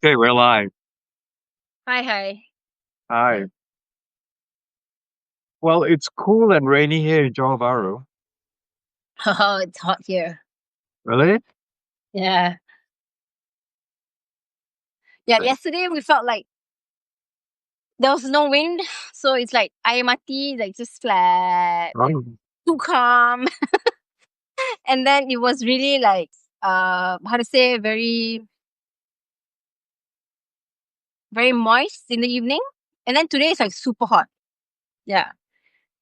Okay, we're live. Hi, hi. Hi. Well, it's cool and rainy here in Johor Bahru. Oh, it's hot here. Really? Yeah. Yeah, Same. yesterday we felt like there was no wind. So it's like air mati, like just flat and Oh, too calm. And then it was really like how to say, very moist in the evening. And then today it's like super hot. Yeah.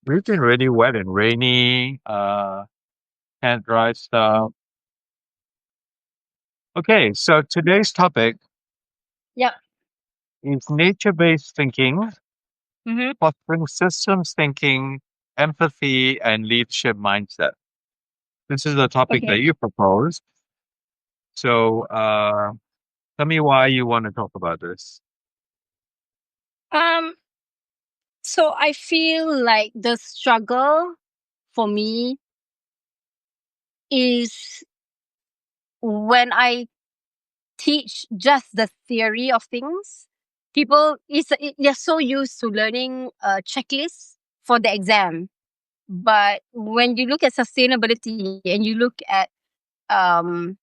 we've been really wet and rainy. Can't dry stuff. Okay, so today's topic Yeah. is nature-based thinking, Mm-hmm. fostering systems thinking, empathy, and leadership mindset. This is the topic that Okay. you proposed. So, tell me why you want to talk about this. Um, so I feel like the struggle for me is when I teach just the theory of things. They're so used to learning checklists for the exam. But when you look at sustainability and you look at um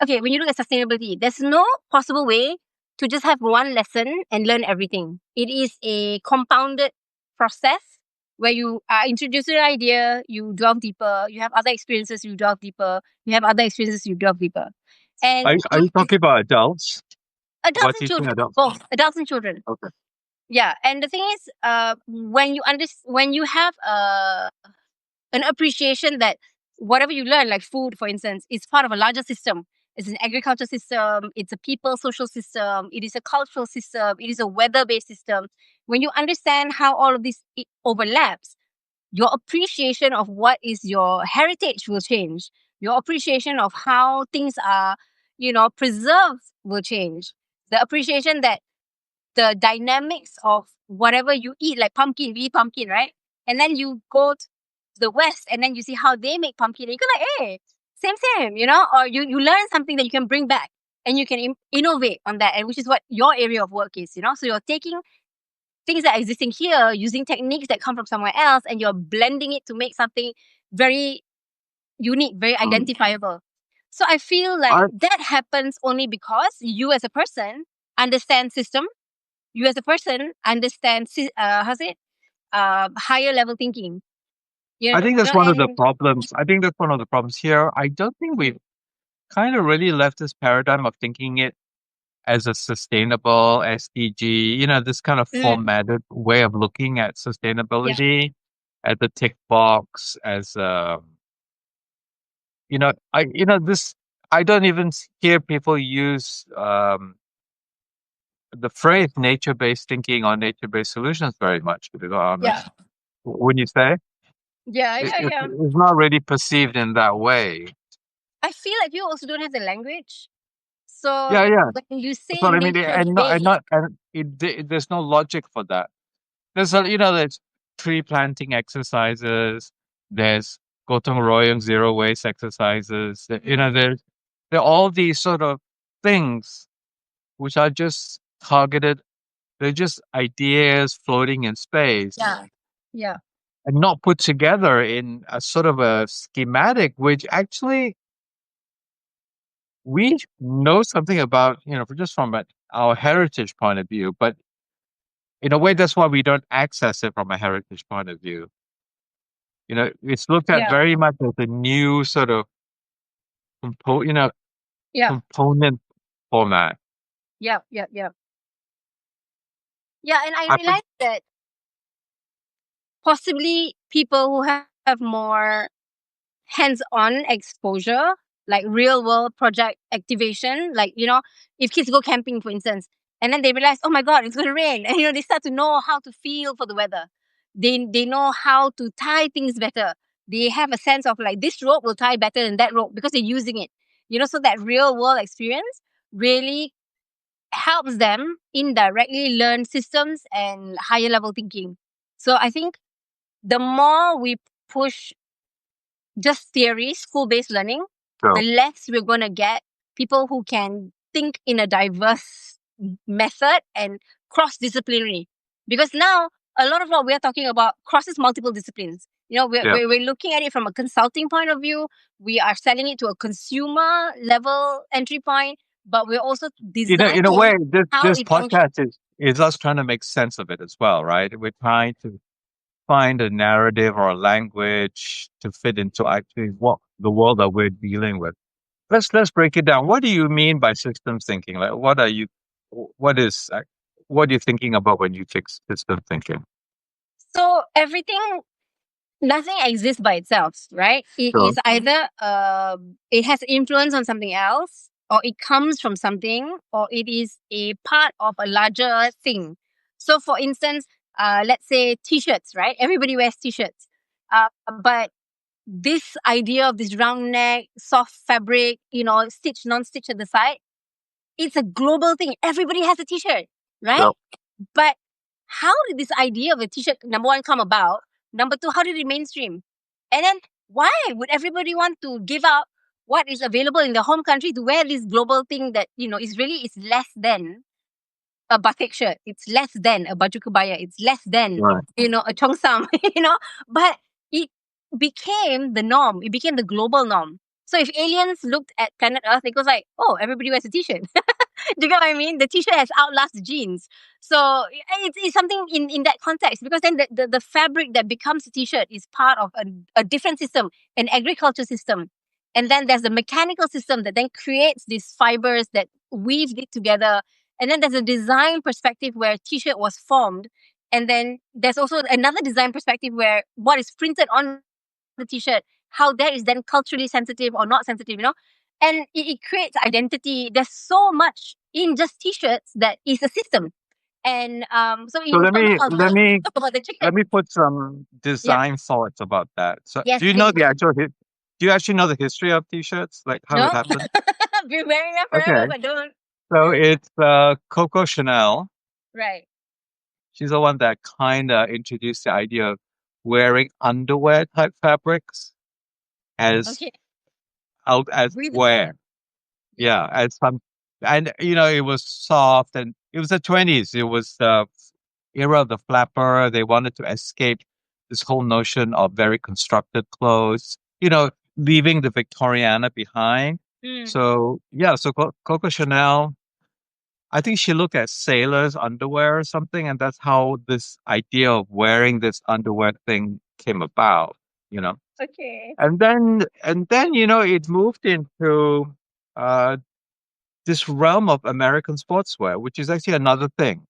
when you look at sustainability, there's no possible way to just have one lesson and learn everything. It is a compounded process where you are introduced to an idea, you delve deeper, you have other experiences, you delve deeper, you have other experiences, you delve deeper. And Are you it's talking about adults? adults What and teaching children, adults? both adults and children. Okay. Yeah, and the thing is, when you have an appreciation that whatever you learn, like food, for instance, is part of a larger system. It's an agriculture system. It's a people social system. It is a cultural system. It is a weather-based system. When you understand how all of this overlaps, your appreciation of what is your heritage will change. Your appreciation of how things are, preserved will change. The appreciation that the dynamics of whatever you eat, like pumpkin, we eat pumpkin, right? And then you go to the West and then you see how they make pumpkin. And you go like, hey, same, or you learn something that you can bring back and you can innovate on that, and which is what your area of work is. So you're taking things that are existing here, using techniques that come from somewhere else, and you're blending it to make something very unique, very Mm. identifiable. So I feel like I that happens only because you as a person understand system. You as a person understand how's it higher level thinking. I You think that's know, one of the and problems. I think that's one of the problems here. I don't think we've kind of really left this paradigm of thinking it as a sustainable SDG, this kind of mm, formatted way of looking at yeah, sustainability at the tick box as this I don't even hear people use the phrase nature-based thinking or nature-based solutions very much, to be yeah, honest. When you say yeah, yeah, yeah. it's not really perceived in that way. I feel like you also don't have the language. Yeah, So yeah. when you That's say what I mean. nature based, There's no logic for that. There's tree planting exercises. There's gotong royong zero waste exercises. There are all these sort of things which are just targeted. They're just ideas floating in space yeah, yeah, and not put together in a sort of a schematic, which actually we know something about, just from our heritage point of view, but in a way, that's why we don't access it from a heritage point of view. It's looked at yeah, very much as a new sort of compo- yeah, component format. yeah, yeah, yeah, yeah. And I I think, realized that possibly people who have more hands-on exposure, like real world project activation, like, if kids go camping, for instance, and then they realize, oh my God, it's going to rain. And, they start to know how to feel for the weather. They know how to tie things better. They have a sense of like, this rope will tie better than that rope because they're using it. So that real world experience really helps them indirectly learn systems and higher level thinking. So I think the more we push just theory, school based learning, the so. less we're going to get people who can think in a diverse method and cross-disciplinary. Because now a lot of what we're talking about crosses multiple disciplines. You know, Yeah. we're looking at it from a consulting point of view. We are selling it to a consumer level entry point, but we're also In a designing way, this how this it functions. podcast is us trying to make sense of it as well, right? We're trying to find a narrative or a language to fit into actually what the world that we're dealing with. Let's break it down. What do you mean by systems thinking? Like, what is, what are you thinking about when you take system thinking? So everything, nothing exists by itself, right? It Sure. is either it has influence on something else, or it comes from something, or it is a part of a larger thing. So, for instance, let's say t-shirts, right? Everybody wears t-shirts, but this idea of this round neck, soft fabric, stitch, non-stitch at the side, it's a global thing. Everybody has a t-shirt, right? Yep. But how did this idea of a t-shirt, number one, come about? Number two, how did it mainstream? And then why would everybody want to give up what is available in their home country to wear this global thing that, is less than a batik shirt. It's less than a baju kebaya. It's less than, Right. a cheongsam, but it became the norm. It became the global norm. So if aliens looked at planet Earth, it goes like, oh, everybody wears a t-shirt. Do you get what I mean? The t-shirt has outlasted jeans. So it's something in that context, because then the fabric that becomes a t-shirt is part of a different system, an agriculture system. And then there's the mechanical system that then creates these fibers that weave it together. And then there's a design perspective where t-shirt was formed. And then there's also another design perspective where what is printed on the t-shirt, how that is then culturally sensitive or not sensitive, and it creates identity. There's so much in just t-shirts that is a system. And so So you talk about about the let chicken. me put some Yep. design thoughts about that. So, Yes, do you know please. the actual do you actually know the history of t-shirts, like how it No, happened? been wearing them forever, Okay. but don't. So it's Coco Chanel. Right. She's the one that kind of introduced the idea of wearing underwear type fabrics as Okay. out as Breathable. wear. Yeah. Yeah, as some, and it was soft, and it was the 20s. It was the era of the flapper. They wanted to escape this whole notion of very constructed clothes, leaving the Victoriana behind. Mm. So yeah, so Coco Chanel, I think she looked at sailors' underwear or something, and that's how this idea of wearing this underwear thing came about, you know. Okay. And then it moved into uh, this realm of American sportswear, which is actually another thing.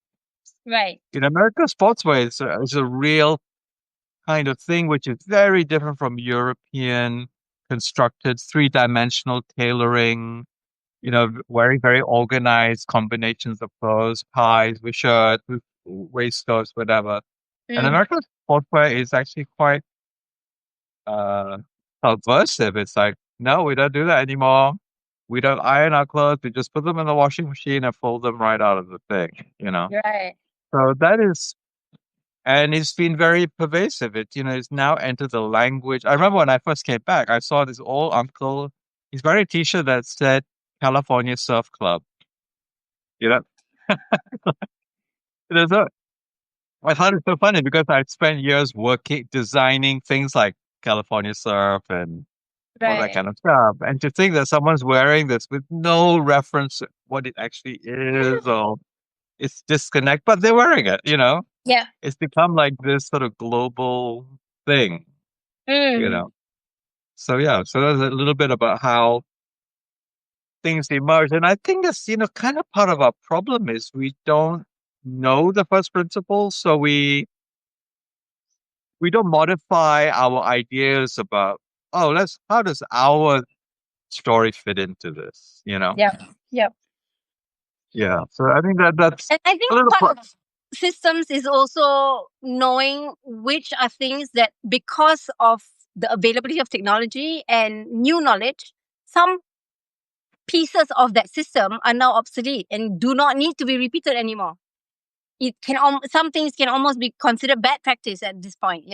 Right. In American sportswear is a real kind of thing which is very different from European constructed three-dimensional tailoring, wearing very organized combinations of clothes, ties with shirts, with waistcoats, whatever. And Mm. American sportswear is actually quite uh, subversive. It's like, no, we don't do that anymore. We don't iron our clothes. We just put them in the washing machine and fold them right out of the thing. Right. So that is, and it's been very pervasive. It's now entered the language. I remember when I first came back, I saw this old uncle. He's wearing a t-shirt that said California Surf Club. You know, There's a, I thought it's so funny because I spent years working, designing things like California Surf and all that Right. kind of stuff. And to think that someone's wearing this with no reference to what it actually is, or it's disconnect, but they're wearing it. Yeah. It's become like this sort of global thing, you Mm. know. So yeah, so that's a little bit about how things emerge. And I think that's kind of part of our problem is we don't know the first principles. So we don't modify our ideas about, oh, how does our story fit into this? Yep. Yep. Yeah. So I think that's And I a think little part of systems is also knowing which are things that, because of the availability of technology and new knowledge, some pieces of that system are now obsolete and do not need to be repeated anymore. Some things can almost be considered bad practice at this point.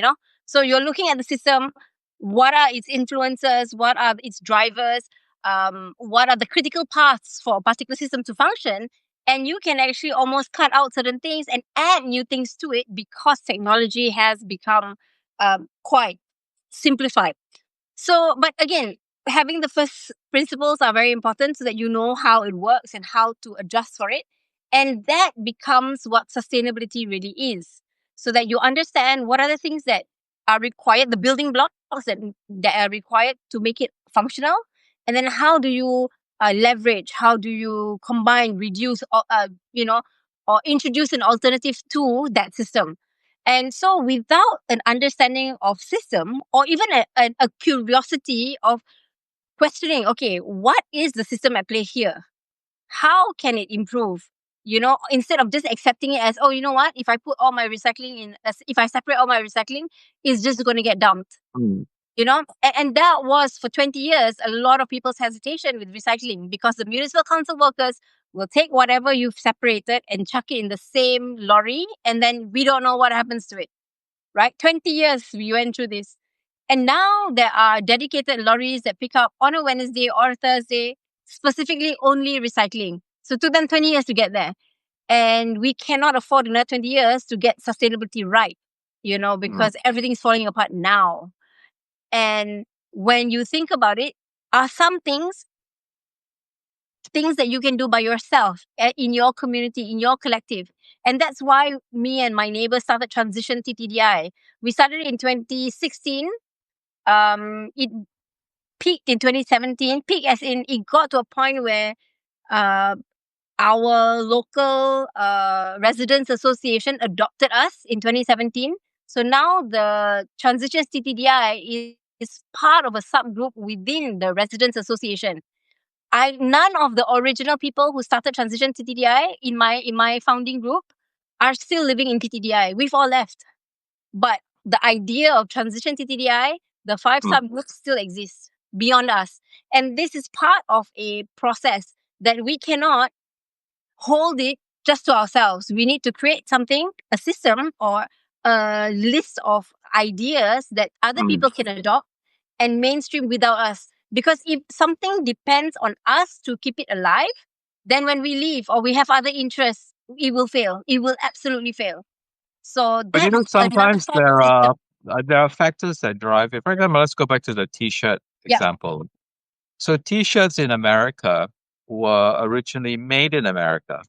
So you're looking at the system. What are its influences? What are its drivers? what are the critical paths for a particular system to function, and you can actually almost cut out certain things and add new things to it because technology has become quite simplified. So, but again, having the first principles are very important so that you know how it works and how to adjust for it. And that becomes what sustainability really is. So that you understand what are the things that are required, the building blocks that are required to make it functional. And then how do you leverage, how do you combine, reduce, or, or introduce an alternative to that system. And so, without an understanding of system or even a curiosity of questioning, okay, what is the system at play here? How can it improve? Instead of just accepting it as, oh, you know what? If I put all my recycling in, if I separate all my recycling, it's just going to get dumped. Mm. And that was for 20 years a lot of people's hesitation with recycling because the municipal council workers will take whatever you've separated and chuck it in the same lorry, and then we don't know what happens to it, right? 20 years we went through this. And now there are dedicated lorries that pick up on a Wednesday or a Thursday, specifically only recycling. So it took them 20 years to get there. And we cannot afford another 20 years to get sustainability right, Mm. because everything's falling apart now. And when you think about it, are some things that you can do by yourself in your community, in your collective. And that's why me and my neighbor started Transition TTDI. We started in 2016. It peaked in 2017. Peak as in it got to a point where uh, our local residents association adopted us in 2017. So now the Transitions TTDI is part of a subgroup within the residents association. None of the original people who started Transition TTDI in my founding group are still living in TTDI. We've all left. But the idea of Transition TTDI, the five Mm. subgroups still exist beyond us. And this is part of a process that we cannot hold it just to ourselves. We need to create something, a system or a list of ideas that other Mm. people can adopt and mainstream without us. Because if something depends on us to keep it alive, then when we leave or we have other interests, it will fail. It will absolutely fail. So But that's another sometimes form of system. there are factors that drive it. For example, let's go back to the T-shirt Yeah. example. So T-shirts in America were originally made in America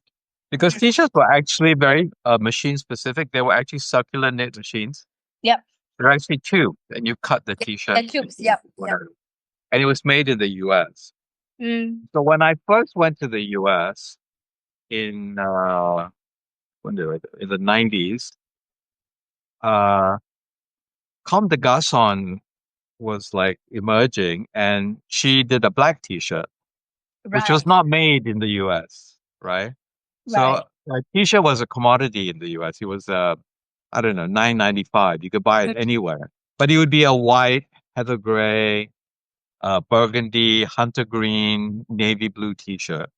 because T-shirts were actually very machine specific. They were actually circular knit machines. Yep. They're actually tube, and you cut the T-shirt, The tubes. Yep. Yep. whatever. And it was made in the U.S. Mm. So when I first went to the U.S. in in the 90s, uh, Comme des Garçons was like emerging, and she did a black T-shirt, which was Right. not made in the U.S. Right? So Right. a T-shirt was a commodity in the U.S. It was I don't know, 9.95. You could buy it Mm. anywhere, but it would be a white, heather gray, burgundy, hunter green, navy blue T-shirt.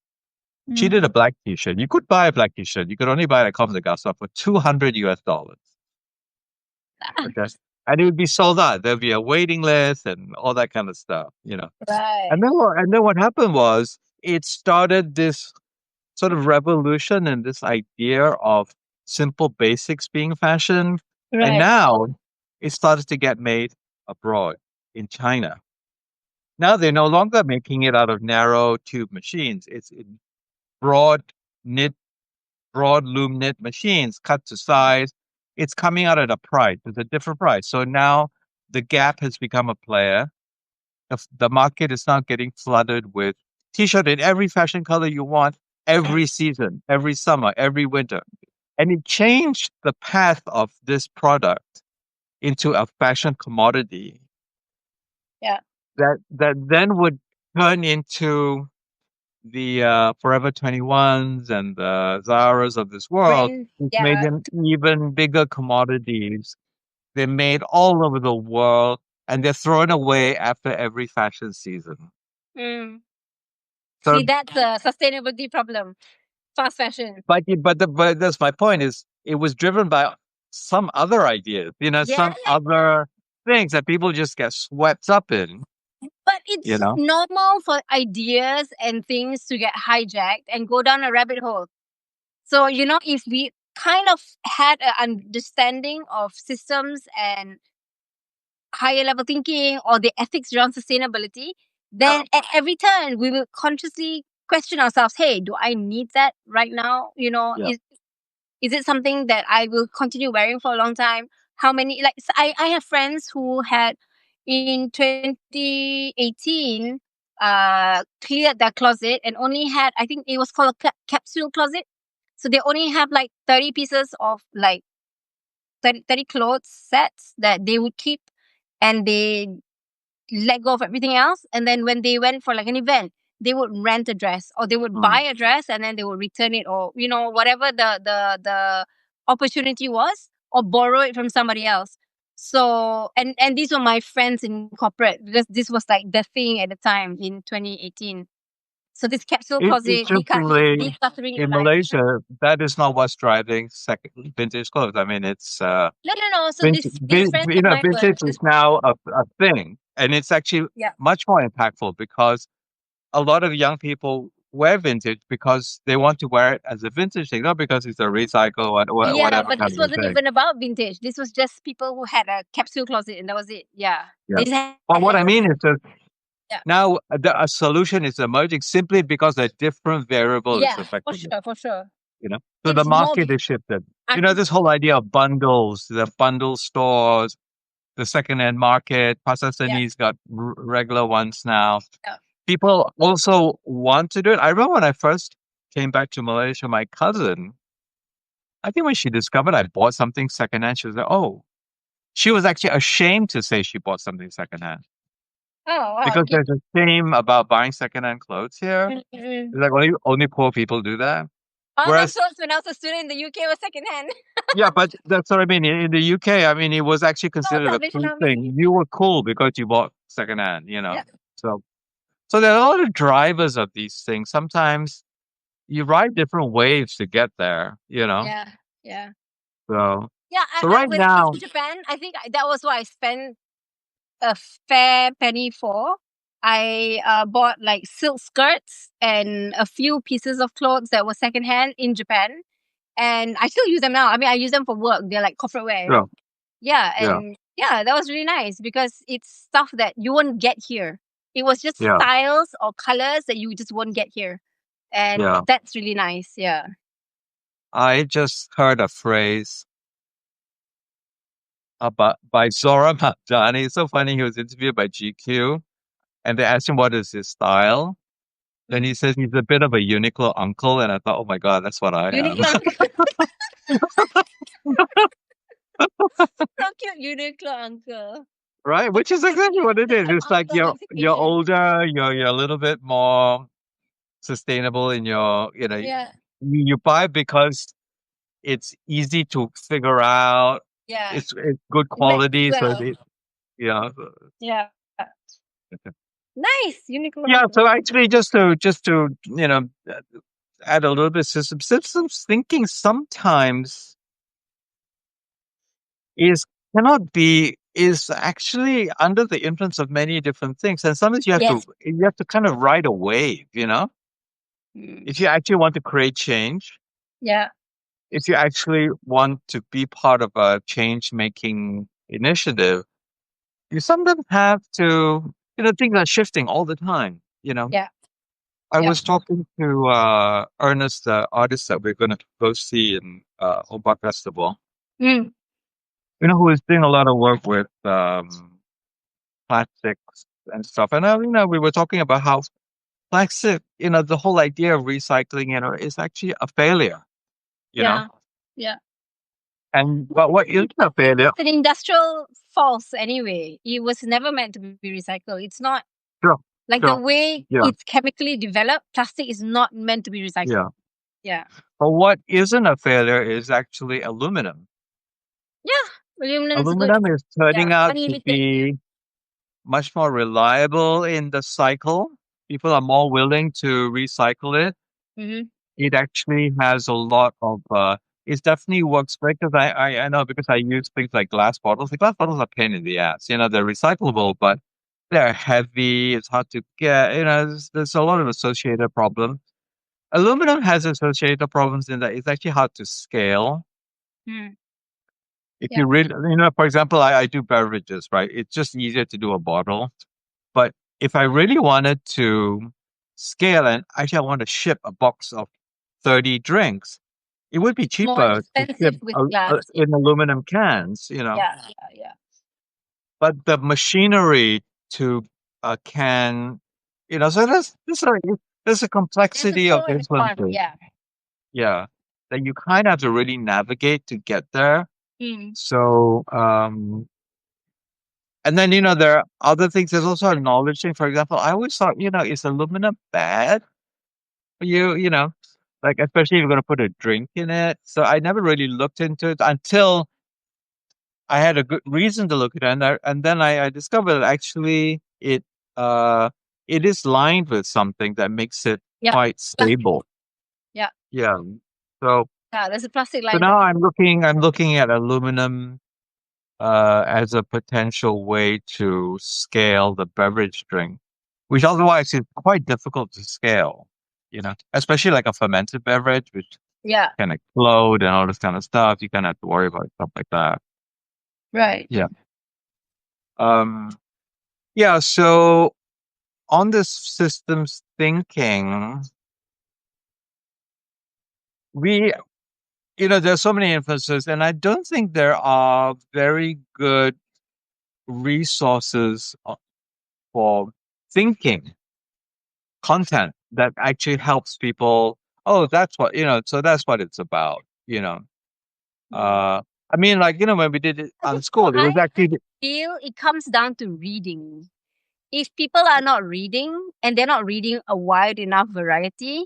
She did a Mm. black T-shirt. You could buy a black T-shirt. You could only buy it at Comme des Garçons for $200. Okay, and it would be sold out. There'd be a waiting list and all that kind of stuff. Right. And then what happened was it started this sort of revolution and this idea of simple basics being fashion. And Right. now it started to get made abroad in China. Now they're no longer making it out of narrow tube machines. It's in broad knit, broad loom knit machines cut to size. It's coming out at a price. It's a different price. So now the Gap has become a player. The market is now getting flooded with t-shirt in every fashion color you want, every season, every summer, every winter. And it changed the path of this product into a fashion commodity Yeah. that then would turn into the Forever 21s and the Zaras of this world, When which yeah. made them even bigger commodities. They're made all over the world and they're thrown away after every fashion season. Mm. So, See, that's a sustainability problem. Fast fashion. but that's my point is it was driven by some other ideas, Yeah. some other things that people just get swept up in. But you it's know? normal for ideas and things to get hijacked and go down a rabbit hole. So, if we kind of had an understanding of systems and higher level thinking or the ethics around sustainability, then at every turn we will consciously question ourselves, hey, do I need that right now? Yeah. Is it something that I will continue wearing for a long time? How many, like, I have friends who had in 2018 cleared their closet and only had, I think it was called a capsule closet. So they only have like 30 pieces of like 30 clothes sets that they would keep, and they let go of everything else. And then when they went for like an event, they would rent a dress or they would buy Mm. a dress and then they would return it, or whatever the opportunity was, or borrow it from somebody else. So, and these were my friends in corporate, because this was like the thing at the time in 2018. So this capsule closet, Interestingly, decluttering your in life. Malaysia, that is not what's driving second vintage clothes. I mean, it's No. So these friends of mine were vintage is just, now a thing, and it's actually yeah. much more impactful because a lot of young people wear vintage because they want to wear it as a vintage thing, not because it's a recycle or Yeah, whatever but kind this of a wasn't thing. even about vintage. This was just people who had a capsule closet, and that was it. Yeah, Yeah. they just had But what I mean is that yeah, now a solution is emerging simply because a different variable is yeah, for affecting it. sure, for sure. You know, so the It's more market is shifted. You know, this whole artistic. idea of bundles, the bundle stores, the second-hand market, Pasar Yeah, Seni's got regular ones now. yeah. People also want to do it. I remember when I first came back to Malaysia, my cousin, I think when she discovered I bought something secondhand, she was like, "Oh," she was actually ashamed to say she bought something secondhand Oh wow. because there's a shame about buying secondhand clothes here. Mm-mm. It's like only poor people do that. All my Whereas, clothes when I was a student in the UK was secondhand. yeah, but that's what I mean. In the UK, I mean, it was actually Oh, considered a Salvation cool Army. thing. You were cool because you bought secondhand, you know. Yeah, So, so there are a lot of drivers of these things. Sometimes you ride different waves to get there, you know. yeah, yeah, So, yeah. so right When I was now, in Japan, I think that was what I spent a fair penny for. I bought like silk skirts and a few pieces of clothes that were secondhand in Japan, and I still use them now. I mean, I use them for work. They're like corporate wear. yeah, Yeah, yeah, and yeah, that was really nice because it's stuff that you won't get here. It was just yeah, styles or colors that you just won't get here, and yeah. that's really nice. Yeah. I just heard a phrase about by Zora Mabdani. It's so funny. He was interviewed by GQ, and they asked him what is his style. Then he Mm. says he's a bit of a Uniqlo uncle, and I thought, oh my god, that's what I am. Uniqlo, so cute, Uniqlo uncle. Right? Which is exactly what it is. It's like Uncle you're certification. older, you're a little bit more sustainable in your, Yeah, you buy because it's easy to figure out. yeah. It's good It matches quality, so well. you know. Yeah. Nice, Uniqlo Yeah. uncle. So actually, just to add a little bit systems thinking sometimes is cannot be is actually under the influence of many different things, and sometimes Yes. you have to kind of ride a wave, Mm. if you actually want to create change, Yeah. if you actually want to be part of a change making initiative, you sometimes have to, things are shifting all the time. Yeah. I Yeah. was talking to Ernest, the artist that we're going to go see in Oba Festival, Mm. who is doing a lot of work with plastics and stuff. And we were talking about how plastic, the whole idea of recycling, is actually a failure, you know. Yeah. Yeah. And but what isn't a failure? It's an industrial false anyway. It was never meant to be recycled. It's not Sure, like the sure, way yeah, it's chemically developed. Plastic is not meant to be recycled. yeah. Yeah. But what isn't a failure is actually aluminum. Yeah. Aluminum's good. Aluminum is Yeah. turning out to Unlimited. be much more reliable in the cycle. People are more willing to recycle it. Mm-hmm. It actually has a lot of, it definitely works great because I know because I use things like glass bottles. The glass bottles are a pain in the ass. They're recyclable, but They're heavy. It's hard to get. There's a lot of associated problems. Aluminum has associated problems in that it's actually hard to scale. Mm. If Yeah. you really, for example, I do beverages, right? It's just easier to do a bottle. But if I really wanted to scale and actually I want to ship a box of 30 drinks, it would be More cheaper to ship expensive with glass. Yeah. in aluminum cans, Yeah. Yeah. Yeah. but the machinery to can, so there's a There's a complexity of pro and a con. influences. Yeah. Yeah. That you kind of have to really navigate to get there. Mm. So, and then, there are other things. There's also a knowledge thing. For example, I always thought, is aluminum bad for you? Like, especially if you're going to put a drink in it. So I never really looked into it until I had a good reason to look at it. And then I discovered that actually uh, it is lined with something that makes it Yeah. quite Plastic. stable. Yeah. Yeah. So, Yeah. There's a plastic so line now there. I'm looking at aluminum as a potential way to scale the beverage drink, which otherwise is quite difficult to scale, especially like a fermented beverage, which Yeah. can explode and all this kind of stuff. You kind of have to worry about stuff like that. Right. Yeah. Um, yeah. So on this systems thinking, we, there's so many influences, and I don't think there are very good resources for thinking content that actually helps people. Oh, that's what, so that's what it's about. Mm. Uh, I mean, like, when we did it Okay, on so school, it was I actually, feel it comes down to reading. If people are not reading and they're not reading a wide enough variety,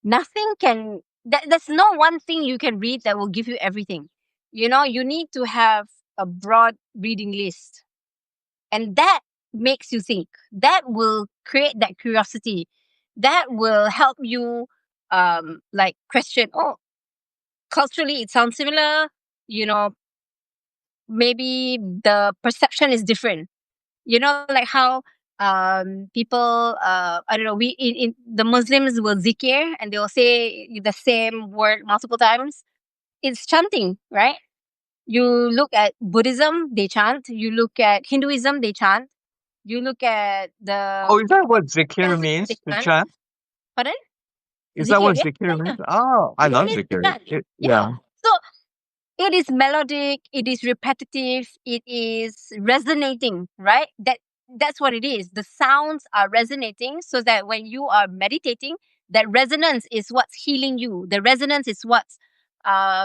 nothing can. There's no one thing you can read that will give you everything. You need to have a broad reading list, and that makes you think. That will create that curiosity. That will help you, like question. Oh, culturally, it sounds similar. You know, maybe the perception is different. Like how people I don't know, we in the Muslims will zikir and they'll say the same word multiple times. It's chanting, right? You look at Buddhism, they chant. You look at Hinduism, they chant. You look at oh, is the that what zikir Catholic, they means to chant. chant? Pardon? Is that Zikir, what yeah, zikir yeah, means? yeah. Oh, I Zikir love means to zikir. chant. Yeah. Yeah. So it is melodic, it is repetitive, it is resonating, right? That's what it is. The sounds are resonating so that when you are meditating, that resonance is what's healing you. The resonance is what's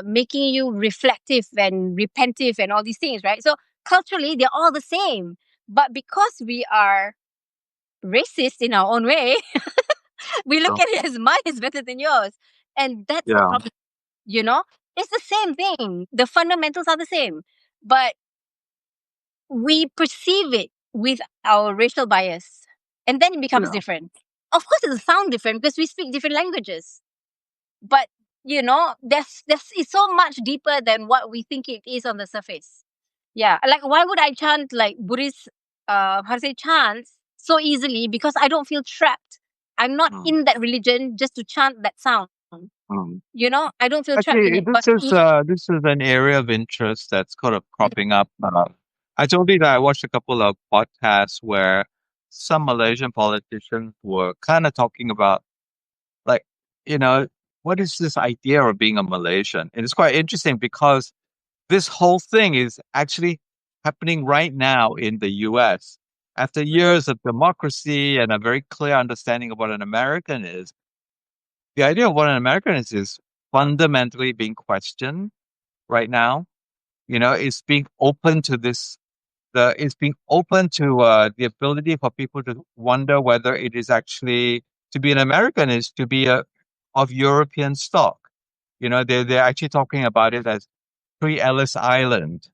making you reflective and repentive and all these things, right? So culturally they're all the same, but because we are racist in our own way, we look So, at it as mine is better than yours, and that's the yeah. problem. you know it's the same thing, the fundamentals are the same, but we perceive it with our racial bias, and then it becomes Yeah. different. Of course it'll sound different because we speak different languages, but there's it's so much deeper than what we think it is on the surface. Yeah, like why would I chant like Buddhist, how to say, chants so easily? Because I don't feel trapped. I'm not Mm, in that religion just to chant that sound. mm. I don't feel trapped in Actually, it, but this is an area of interest that's kind of cropping up. I told you that I watched a couple of podcasts where some Malaysian politicians were kind of talking about, like, you know, what is this idea of being a Malaysian? And it's quite interesting because this whole thing is actually happening right now in the US. After years of democracy and a very clear understanding of what an American is, the idea of what an American is fundamentally being questioned right now. It's being open to it's being open to the ability for people to wonder whether it is actually to be an American is to be of European stock. They're actually talking about it as pre-Ellis Island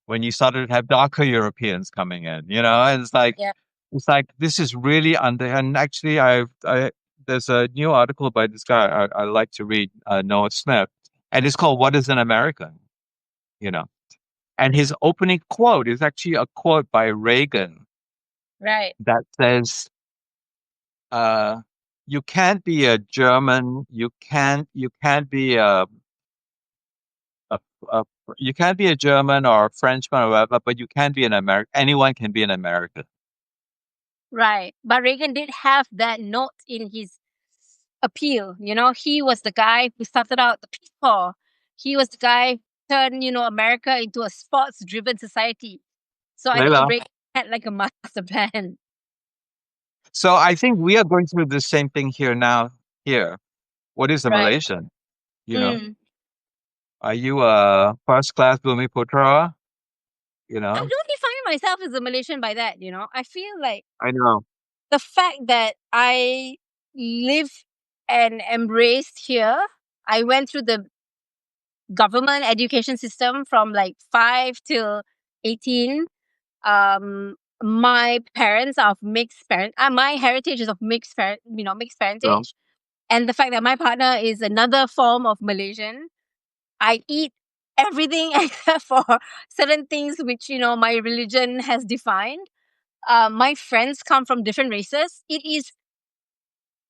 when you started to have darker Europeans coming in. And yeah, it's like this is really under. And actually, there's a new article by this guy I like to read, Noah Smith, and it's called "What is an American?" You know, and his opening quote is actually a quote by Reagan, Right. that says uh, you can't be a German, you can't be a, a you can't be a German or a Frenchman or whatever, but you can be an American. Anyone can be an American. Right. But Reagan did have that note in his appeal. You know, he was the guy who started out the Peace Corps. He was the guy who turned, America into a sports driven society. So I think Leila. Reagan had like a master plan. So I think we are going through the same thing here now. Here, what is a Right. Malaysian? You know, Mm. are you a first class Bumi Putra? You I know, don't define myself as a Malaysian by that. I feel like I know. the fact that I live and embraced here, I went through the government education system from like 5 till 18. My parents are of mixed parent. My heritage is of mixed So, parentage, and the fact that my partner is another form of Malaysian. I eat everything except for certain things which my religion has defined. My friends come from different races. It is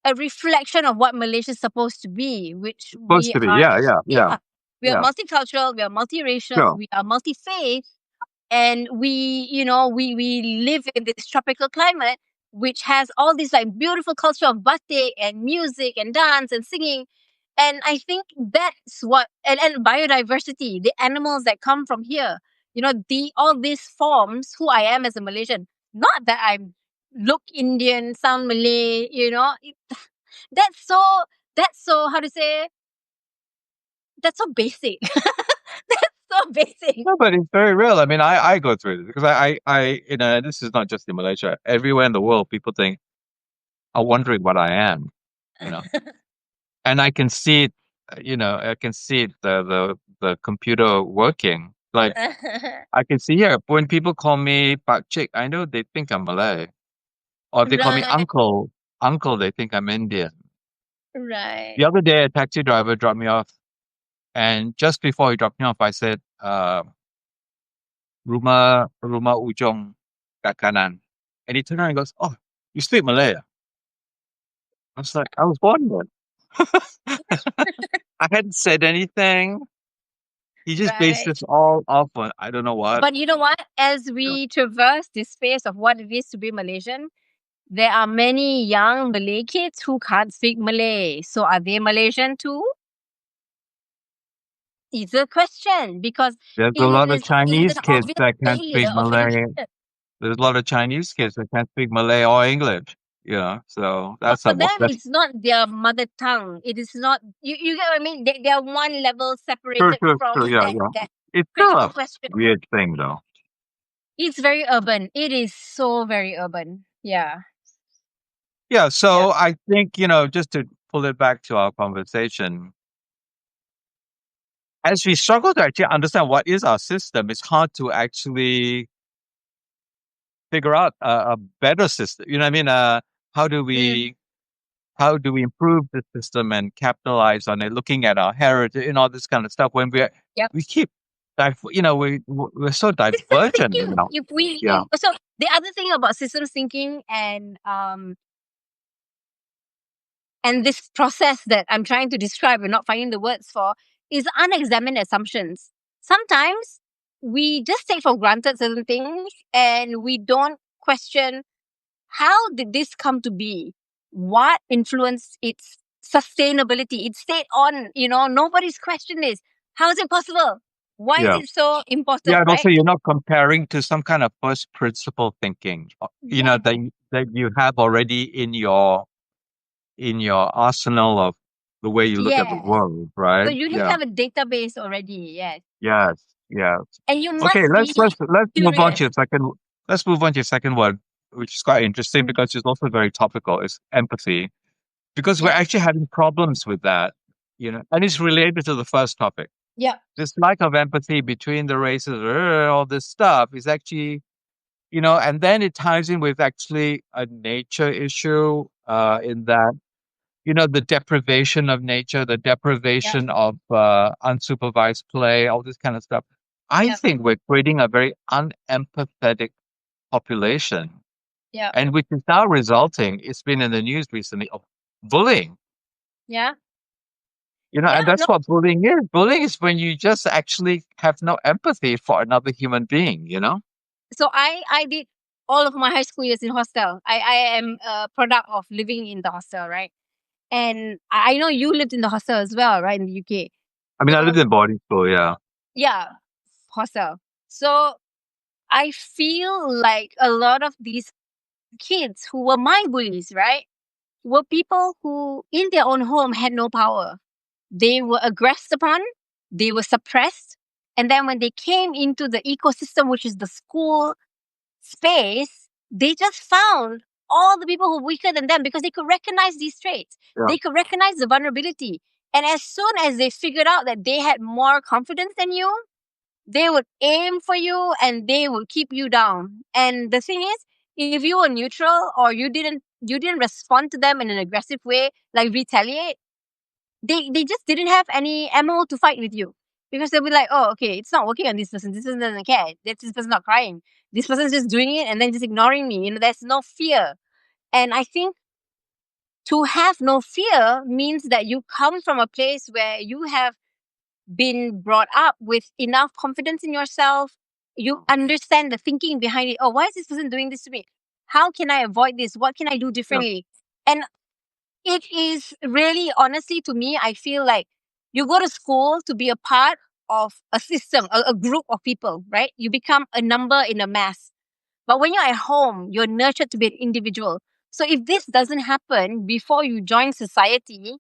a reflection of what Malaysia is supposed to be, which supposed we to be. are. Yeah, yeah, yeah, Yeah, we are yeah. multicultural, we are multiracial, Sure. we are multi-faith, and we live in this tropical climate, which has all this like beautiful culture of batik and music and dance and singing. And I think that's what and biodiversity, the animals that come from here, the all these forms who I am as a Malaysian. Not that I look Indian, sound Malay, that's so that's so how to say that's so basic. That's so basic. No, but it's very real. I mean, I go through this because this is not just in Malaysia. Everywhere in the world, people are wondering what I am, you know, and I can see it, I can see it, the computer working. Like, I can see here, when people call me Pak Chik, I know they think I'm Malay. Or if they call me Right, uncle, they think I'm Indian. right. The other day, a taxi driver dropped me off, and just before he dropped me off, I said, rumah ujung kat kanan. And he turned around and goes, "Oh, you speak Malay?" I was like, "I was born there." I hadn't said anything. He just based Right. this all off on I don't know what. But you know what? As Yeah. we traverse this space of what it is to be Malaysian, there are many young Malay kids who can't speak Malay. So are they Malaysian too? It's a question because There's a lot of it is Chinese an kids obvious that can't failure speak of Malay. education. There's a lot of Chinese kids that can't speak Malay or English. So But that's for a them, that's it's not their mother tongue. It is not. You get what I mean? They are one level true, separated true, from true. Yeah, yeah. that It's still critical a question. weird thing, though. It's very urban. It is so very urban. Yeah. Yeah. Yeah. So I think just to pull it back to our conversation, as we struggle to actually understand what is our system, it's hard to actually figure out a better system. You know what I mean? How do Mm. we how do we improve the system and capitalize on it? Looking at our heritage and all this kind of stuff. When Yep. we keep, we're so Systems divergent thinking. now. If we Yeah. so the other thing about systems thinking and this process that I'm trying to describe and not finding the words for is unexamined assumptions. Sometimes we just take for granted certain things and we don't question how did this come to be? What influenced its sustainability? It stayed on, nobody's questioned this. How is it possible? Why is Yeah. it so Yeah, important, and also right? you're not comparing to some kind of first principle thinking, Yeah, that you have already in your arsenal of the way you look at the yes. world, So right? you need to Yeah. have a database already, yes. Yes. Yes. And you Okay, must let's be let's let's move on to curious. your second. Let's move on to your second one, which is quite interesting Mm. because it's also very topical. It's empathy, because we're Yeah. actually having problems with that, and it's related to the first topic. Yeah. This lack of empathy between the races, all this stuff is actually, and then it ties in with actually a nature issue, in that, the deprivation of nature, the Yeah. deprivation of unsupervised play, all this kind of stuff. I Yeah. think we're creating a very unempathetic population. Yeah. and which is now resulting, it's been in the news recently, of bullying. Yeah. Yeah. And that's No. what bullying is. Bullying is when you just actually have no empathy for another human being. So I did all of my high school years in hostel. I am a product of living in the hostel, right? And I know you lived in the hostel as well, right, in the UK. I mean, I lived So in boarding school, yeah. yeah, hostel. So I feel like a lot of these kids who were my bullies, right, were people who in their own home had no power. They were aggressed upon, they were suppressed. And then when they came into the ecosystem, which is the school space, they just found all the people who were weaker than them because they could recognize these traits. Yeah. They could recognize the vulnerability. And as soon as they figured out that they had more confidence than you, they would aim for you and they would keep you down. And the thing is, if you were neutral or you didn't respond to them in an aggressive way, like retaliate, they just didn't have any ammo to fight with you. Because they'll be like, oh, okay, it's not working on this person. This person doesn't care. This person's not crying. This person's just doing it and then just ignoring me. There's no fear. And I think to have no fear means that you come from a place where you have been brought up with enough confidence in yourself. You understand the thinking behind it. Oh, why is this person doing this to me? How can I avoid this? What can I do Yeah. differently? And it is really, honestly, to me, I feel like you go to school to be a part of a system, a group of people, right? You become a number in a mass. But when you're at home, you're nurtured to be an individual. So if this doesn't happen before you join society,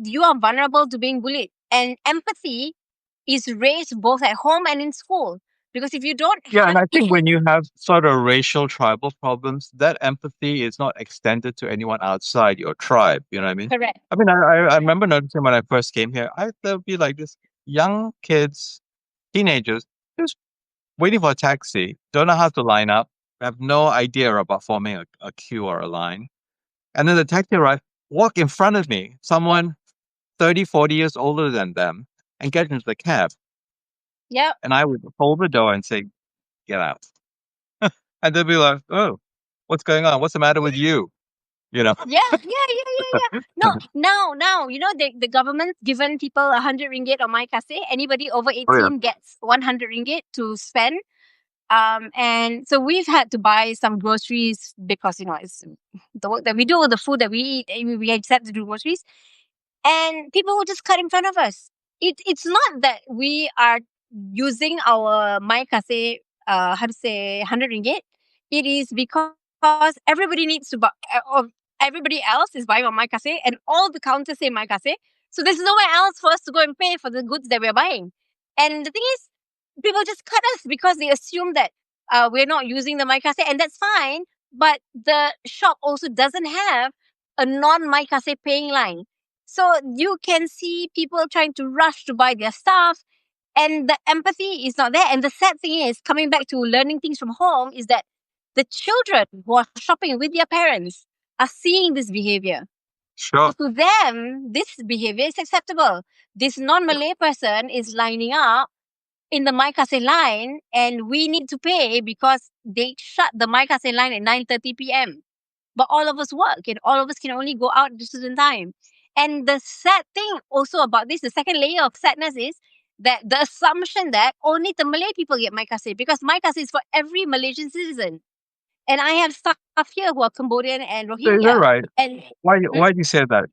you are vulnerable to being bullied. And empathy is raised both at home and in school. Because if you don't Yeah, and have I think it, when you have sort of racial tribal problems, that empathy is not extended to anyone outside your tribe. You know what I mean? correct. I mean, I remember noticing when I first came here, there'll be like this young kids, teenagers, just waiting for a taxi, don't know how to line up, have no idea about forming a queue or a line. And then the taxi arrives, walk in front of me, someone 30, 40 years older than them, and get into the cab. Yep. And I would hold the door and say, get out. And they'll be like, oh, what's going on? What's the matter with you? You know? Yeah, yeah, yeah, yeah, yeah. No, now, the government's given people 100 ringgit on my kase. Anybody over Oh, yeah. 18 gets 100 ringgit to spend. And so we've had to buy some groceries because it's the work that we do, the food that we eat. We had to do groceries, and people will just cut in front of us. It's not that we are using our my kase, how to say, 100 ringgit. It is because everybody needs to buy, or everybody else is buying on my kase, and all the counters say my kase. So there's nowhere else for us to go and pay for the goods that we're buying. And the thing is, people just cut us because they assume that we're not using the my kase, and that's fine. But the shop also doesn't have a non my kase paying line. So you can see people trying to rush to buy their stuff, and the empathy is not there. And the sad thing is, coming back to learning things from home, is that the children who are shopping with their parents are seeing this behavior. So Sure. to them, this behavior is acceptable. This non-Malay person is lining up in the My Kase line, and we need to pay because they shut the My Kase line at 9:30 p.m. But all of us work and all of us can only go out at a certain time. And the sad thing also about this, the second layer of sadness is that the assumption that only the Malay people get My Kase, because My Kase is for every Malaysian citizen. And I have staff here who are Cambodian and So is that Rohingya. right? And hmm? Why do you say that?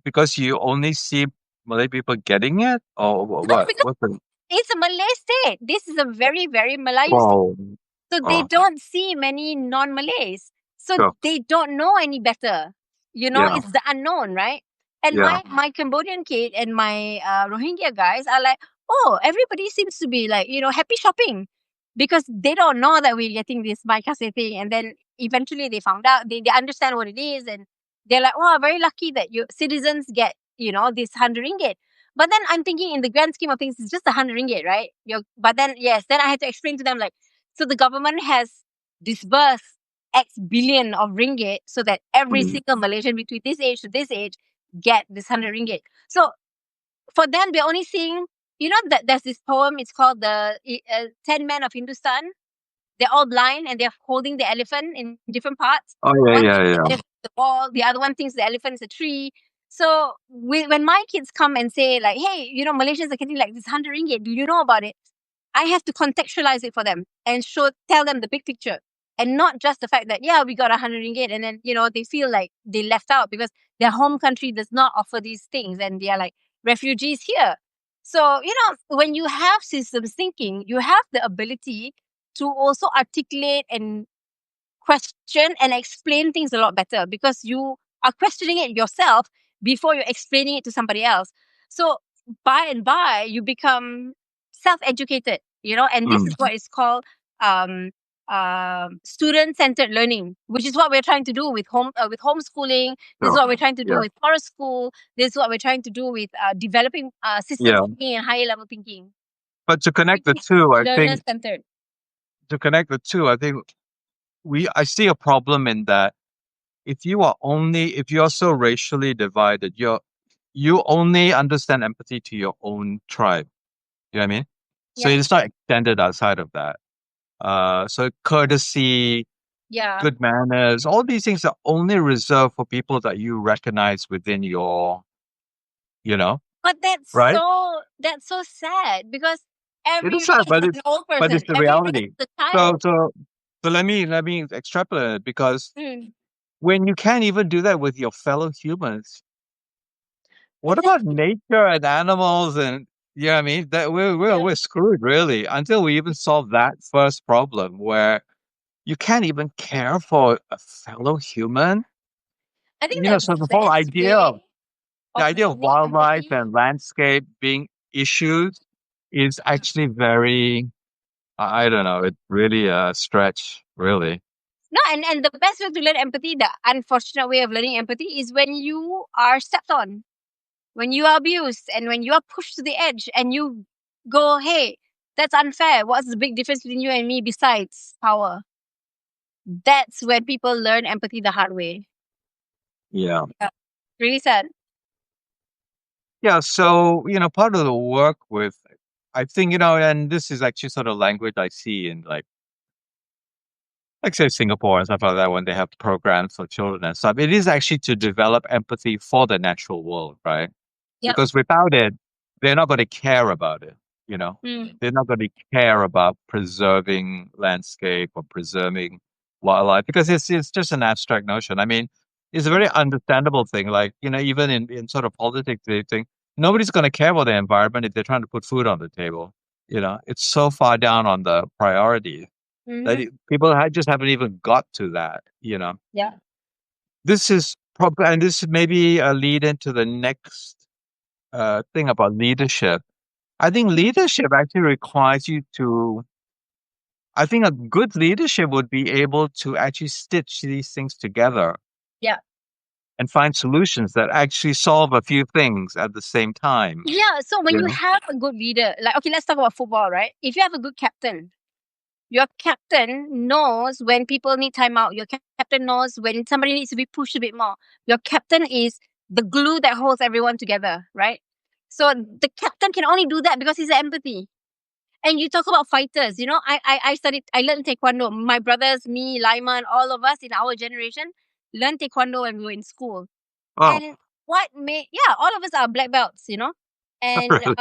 Because you only see Malay people getting it, or No, what? because What's the? it's a Malay state. This is a very, very Malayu state. Oh, So they oh, don't see many non-Malays. So sure. they don't know any better. Yeah, It's the unknown, right? And yeah. my Cambodian kid and my Rohingya guys are like, oh, everybody seems to be like, happy shopping because they don't know that we're getting this Maikase thing. And then eventually they found out, they understand what it is. And they're like, oh, very lucky that you citizens get, this 100 ringgit. But then I'm thinking in the grand scheme of things, it's just 100 ringgit, right? But then, yes, then I had to explain to them like, so the government has disbursed X billion of ringgit so that every Mm. single Malaysian between this age to this age get this 100 ringgit. So for them, they're only seeing, that there's this poem. It's called the 10 Men of Hindustan. they're all blind and they're holding the elephant in different parts. Oh yeah, One yeah, thinks the yeah. elephant is the ball, the other one thinks the elephant is a tree. So when my kids come and say like, hey, Malaysians are getting like this 100 ringgit, do you know about it? I have to contextualize it for them and tell them the big picture, and not just the fact that yeah, we got 100 ringgit, and then they feel like they left out because their home country does not offer these things, and they are like refugees here. So when you have systems thinking, you have the ability to also articulate and question and explain things a lot better, because you are questioning it yourself before you're explaining it to somebody else. So by and by, you become self-educated, and this is Mm, what is called um, student-centered learning, which is what we're trying to do with homeschooling. This is sure. what we're trying to do Yeah. with forest school. This is what we're trying to do with developing systems Yeah. thinking and higher level thinking. But to connect the Everything two, is learner-centered. I think I see a problem in that if you're so racially divided, you only understand empathy to your own tribe. You know what I mean? So Yeah, it's not extended outside of that. So courtesy, yeah. good manners, all these things are only reserved for people that you recognize within your, you know, But right? that's so sad, because It every is sad, race has an old but person. it's the Every race reality. has a So child. so so let me extrapolate it, because Mm, when you can't even do that with your fellow humans, what about exactly. nature and animals? And you know what I mean? That Yeah. we're screwed really until we even solve that first problem where you can't even care for a fellow human. I think You know, the so best way the of idea of learning wildlife empathy. and landscape being issues is actually very, I don't know, it's really a stretch, really. No, and the best way to learn empathy, the unfortunate way of learning empathy, is when you are stepped on, when you are abused, and when you are pushed to the edge, and you go, hey, that's unfair. What's the big difference between you and me besides power? That's when people learn empathy the hard way. Yeah. Yeah. Really sad. Yeah. So, part of the work with, I think, and this is actually sort of language I see in like say Singapore and stuff like that when they have programs for children and stuff. It is actually to develop empathy for the natural world, right? Yep. Because without it, they're not going to care about it. You know, Mm. they're not going to care about preserving landscape or preserving wildlife because it's just an abstract notion. I mean, it's a very understandable thing. Like, even in sort of politics, they think nobody's going to care about the environment if they're trying to put food on the table. It's so far down on the priority that Hmm. people just haven't even got to that. Yeah. This is probably, and this is maybe a lead into the next thing about leadership. I think leadership actually requires you to, I think a good leadership would be able to actually stitch these things together Yeah. and find solutions that actually solve a few things at the same time. Yeah. So when You you know? have a good leader, like, okay, let's talk about football, right? If you have a good captain, your captain knows when people need timeout. Your captain knows when somebody needs to be pushed a bit more. Your captain is the glue that holds everyone together, right? So the captain can only do that because he's empathy. And you talk about fighters, I learned taekwondo. My brothers, me, Lyman, all of us in our generation learned taekwondo when we were in school. Oh, And what made yeah, all of us are black belts, And really?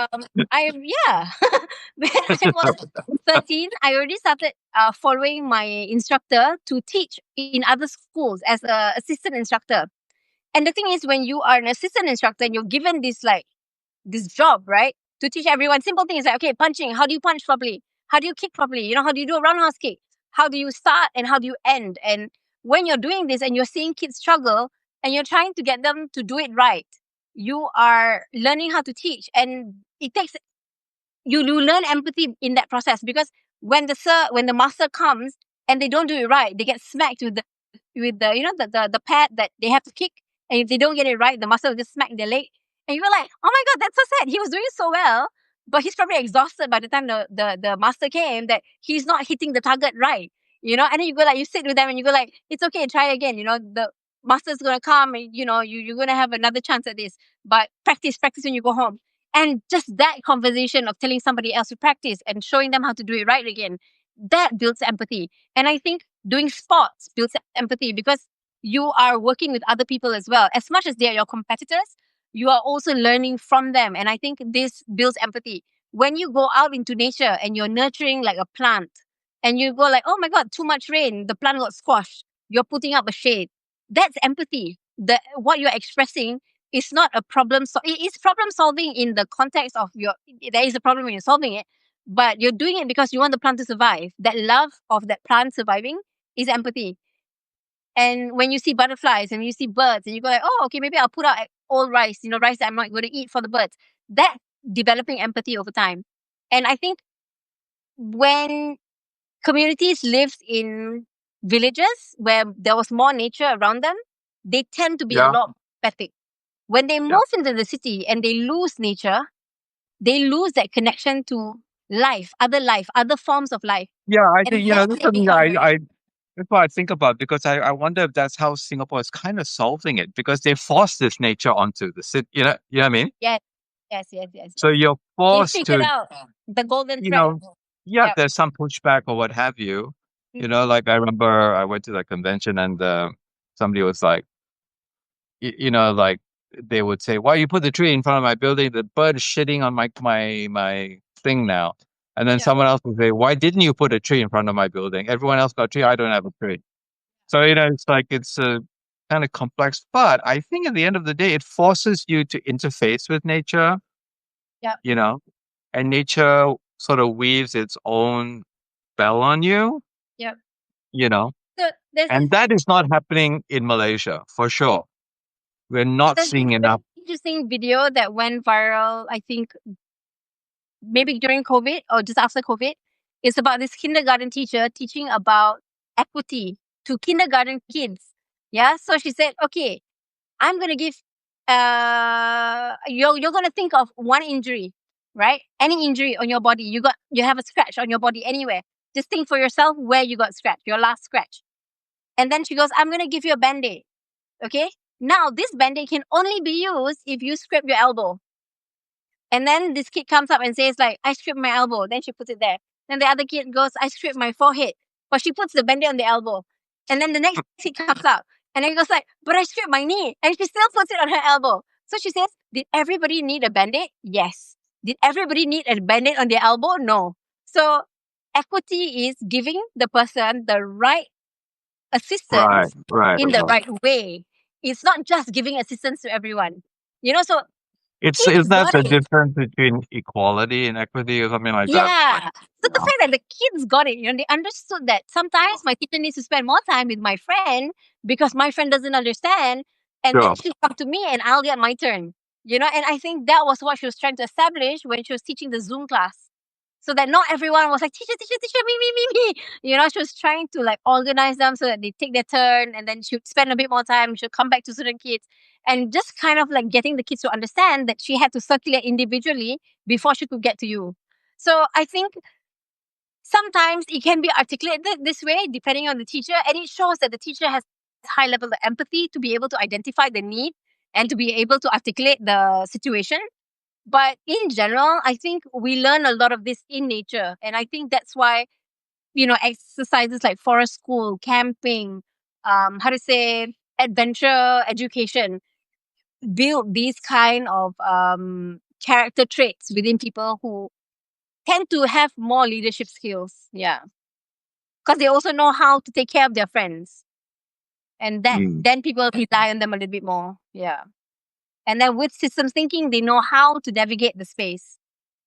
I yeah, when I was 13, I already started following my instructor to teach in other schools as a assistant instructor. And the thing is, when you are an assistant instructor and you're given this job, right? To teach everyone simple things like, okay, punching, how do you punch properly? How do you kick properly? How do you do a roundhouse kick? How do you start and how do you end? And when you're doing this and you're seeing kids struggle and you're trying to get them to do it right, you are learning how to teach. And it takes you learn empathy in that process, because when the master comes and they don't do it right, they get smacked with the the pad that they have to kick, and if they don't get it right, the master will just smack their leg, and you're like, oh my god, that's so sad. He was doing so well, but he's probably exhausted by the time the master came, that he's not hitting the target right, and then you go like, you sit with them and you go like, it's okay, try again, the master's gonna come, and you're gonna have another chance at this, but practice when you go home. And just that conversation of telling somebody else to practice and showing them how to do it right again, that builds empathy. And I think doing sports builds empathy because you are working with other people as well. As much as they are your competitors, you are also learning from them. And I think this builds empathy. When you go out into nature and you're nurturing like a plant and you go like, oh my God, too much rain, the plant got squashed. You're putting up a shade. That's empathy. What you're expressing is not a problem. It is problem solving in the context of there is a problem when you're solving it, but you're doing it because you want the plant to survive. That love of that plant surviving is empathy. And when you see butterflies and you see birds and you go like, oh, okay, maybe I'll put out old rice, rice that I'm not going to eat for the birds. That developing empathy over time. And I think when communities lived in villages where there was more nature around them, they tend to be a Yeah. lot empathic. When they Yeah. move into the city and they lose nature, they lose that connection to life, other forms of life. Yeah, I think, And then this is they something become very. I that's what I think about because I wonder if that's how Singapore is kind of solving it because they force this nature onto the city. You know what I mean? Yes, yes, yes, yes, So yes. you're They forced figured to, out the golden you thread. know, yeah, Yep. there's some pushback or what have you. Mhm. Like I remember I went to the convention and somebody was like, like they would say, "Why you put the tree in front of my building? The bird is shitting on my thing now." And then Yep. someone else would say, "Why didn't you put a tree in front of my building? Everyone else got a tree. I don't have a tree." So it's like it's kind of complex, but I think at the end of the day, it forces you to interface with nature. Yep. You know, and nature sort of weaves its own spell on you. Yep. You know, So there's this and that is not happening in Malaysia for yeah, sure. We're not there's this seeing very enough. interesting video that went viral, I think maybe during COVID or just after COVID. It's about this kindergarten teacher teaching about equity to kindergarten kids. Yeah. So she said, okay, I'm gonna give you're gonna think of one injury, right? Any injury on your body. You have a scratch on your body anywhere. Just think for yourself where you got scratched, your last scratch. And then she goes, I'm gonna give you a band-aid. Okay? Now this band-aid can only be used if you scrape your elbow. And then this kid comes up and says, like, I scraped my elbow. Then she puts it there. Then the other kid goes, I scraped my forehead. But she puts the band-aid on the elbow. And then the next kid comes up. And then he goes like, but I scraped my knee. And she still puts it on her elbow. So she says, did everybody need a band-aid? Yes. Did everybody need a band-aid on their elbow? No. So equity is giving the person the right Right, assistance right. in the right way. It's not just giving assistance to everyone. So Is kids that got the it. difference between equality and equity or something like that? Yeah. So the Yeah. fact that the kids got it, they understood that sometimes my teacher needs to spend more time with my friend because my friend doesn't understand. And then Sure. she'll come to me and I'll get my turn. And I think that was what she was trying to establish when she was teaching the Zoom class. So that not everyone was like, teacher, teacher, teacher, me, me, me, me. She was trying to like organize them so that they take their turn and then she would spend a bit more time. She'll come back to certain kids and just kind of like getting the kids to understand that she had to circulate individually before she could get to you. So I think sometimes it can be articulated this way depending on the teacher, and it shows that the teacher has high level of empathy to be able to identify the need and to be able to articulate the situation. But in general, I think we learn a lot of this in nature, and I think that's why exercises like forest school, camping, how to say adventure education build these kind of character traits within people who tend to have more leadership skills. Yeah. Because they also know how to take care of their friends. And that Mm. then people rely on them a little bit more. Yeah. And then with systems thinking, they know how to navigate the space.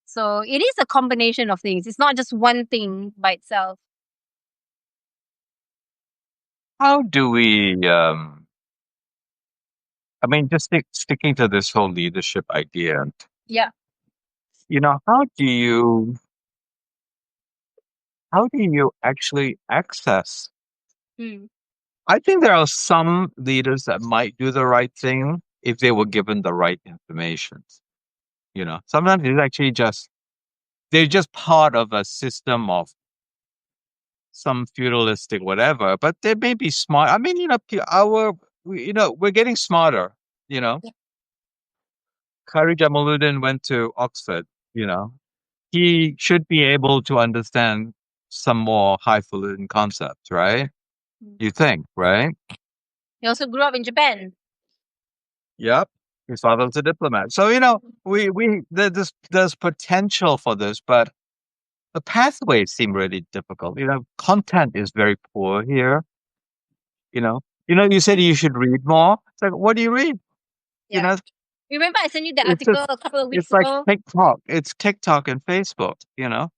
So it is a combination of things. It's not just one thing by itself. How do we? I mean, just sticking to this whole leadership idea. Yeah. How do you actually access? Mm. I think there are some leaders that might do the right thing if they were given the right information. Sometimes it's actually they're just part of a system of some feudalistic whatever, but they may be smart. I mean, we're getting smarter. You know, Yeah. Kari Jamaluddin went to Oxford. You know, he should be able to understand. some more highfalutin concepts, right? Mm. You think, right? He also grew up in Japan. Yep. His father's a diplomat. So, there's potential for this, but the pathways seem really difficult. Content is very poor here. You know, you said you should read more. It's like, what do you read? You Yeah. know, Remember I sent you the it's article just, a couple of it's weeks like ago? TikTok. It's TikTok and Facebook. So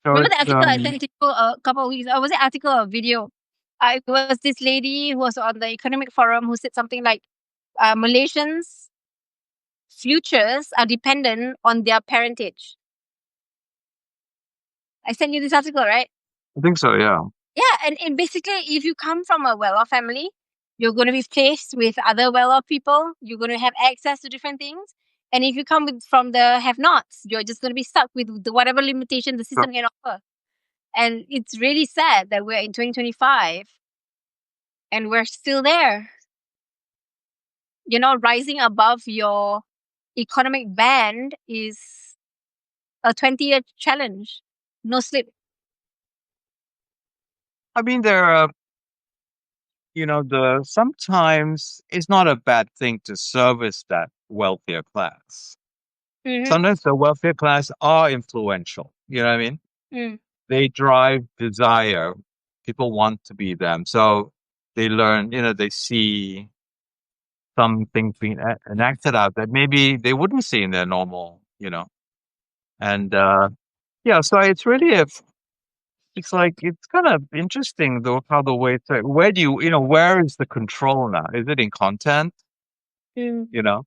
Remember it's, the article I sent to you a couple of weeks ago? Was it article or video? It was this lady who was on the economic forum who said something like Malaysians' futures are dependent on their parentage. I sent you this article, right? I think so, yeah. Yeah, and basically, if you come from a well-off family, you're going to be faced with other well-off people. You're going to have access to different things. And if you come from the have-nots, you're just going to be stuck with whatever limitation the So, system can offer. And it's really sad that we're in 2025 and we're still there. Rising above your economic band is a 20-year challenge. No sleep. I mean, there are, sometimes it's not a bad thing to service that wealthier class. Mm-hmm. Sometimes the wealthier class are influential. You know what I mean? Mm. They drive desire. People want to be them. So they learn, they see some things being enacted out that maybe they wouldn't see in their normal. And yeah, so it's like it's kind of interesting though how the way to where do where is the control now? Is it in content? Mm. You know,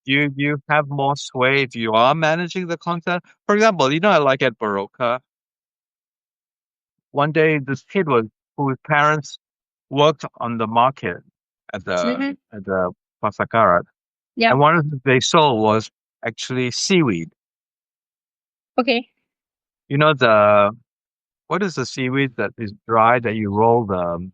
you have more sway if you are managing the content. For example, like at Baroka, one day this kid was whose parents worked on the market at the Mm-hmm. at the Pasakarat, Yeah. and one of the they sold was actually seaweed. Okay. You know the what is the seaweed that is dry that you roll the